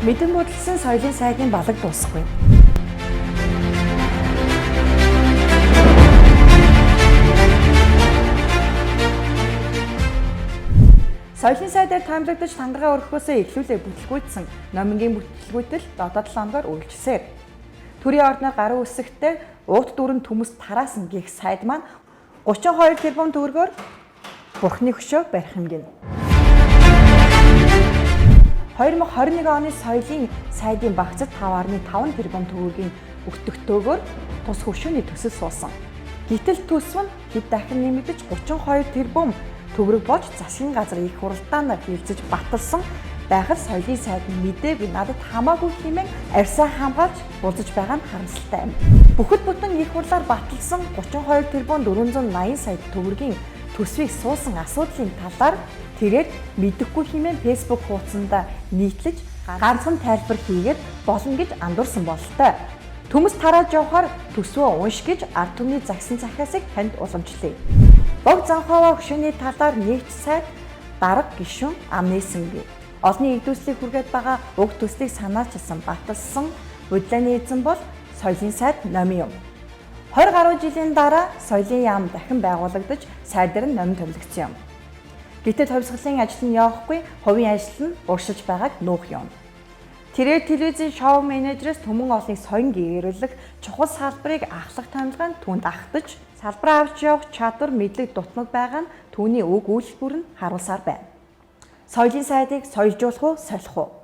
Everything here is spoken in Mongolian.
Мэдэн бодолсон соёлын сайдын балаг дуусахгүй. Соёлын сайдаар таймлагдаж тангараа өргөхөөсөө эхлүүлээ бүтлгүүйтсэн номингийн бүтлгүүтэл одоо 7 хоногоор үргэлжилсээр. Төрийн ордноор гаруй үсэгтээ уут дүрэн төмөс тараасан гэх сайд маань 32 тэрбум төгрөгөөр бурхны хөшөө барих хэмгэнэ. 2021 оны соёлын сайдын багцад 5.5 тэрбум төгрөгийн өгтөгтөөгөөр тус хөшөөний төсөл суусан. Гэтэл төсөв нь хэд дахин нэмэгдэж 32 тэрбум төгрөг болж засгийн газар их хуралдаанаар хилцэж баталсан байхад соёлын сайд нь мэдээгүй надад хамаагүй хэмээн арьсаа хамгаалж булзаж байгаа нь харамсалтай юм. Бүхэл бүтэн их хурлаар баталсан 32 тэрбум 480 сая төгрөгийн төсвийг суусан асуудлын талаар тэрээр мэдэхгүй хэмээн Facebook хуудсанда нийтлэж ганцхан тайлбар хийгээд болно гэж андуурсан бололтой. Төмөс тарааж явахаар төсвөө унш гэж ард түмний загсан захиасыг танд уламжлая. Бог Занхава хөшөөний талаар нэгж сайд дарга гишүүн амнээсэнгүй. Олонний игдүүслийг хүргээд байгаа уг төслийг санаачилсан баталсан бодлооны эзэн бол соёлын сайд номын юм. 20 гаруй жилийн дараа соёлын яам дахин байгуулагдаж сайдаар нь номин томилогдсон юм. Гэтэл товсголын ажил нь явахгүй, хувийн ажил нь уршиж байгааг нуух юм. Тэрээр телевизийн шоу менежерээс түмэн олныг соён гээрүүлэх чухал салбарыг ахлах томилгоонд түнд ахтаж, салбар авч явах чадвар мэдлэг дутмаг байгаа нь түүний үг үйлдвэр нь харуулсаар байна. Соёлын сайдыг соёлжуулах уу, солих уу?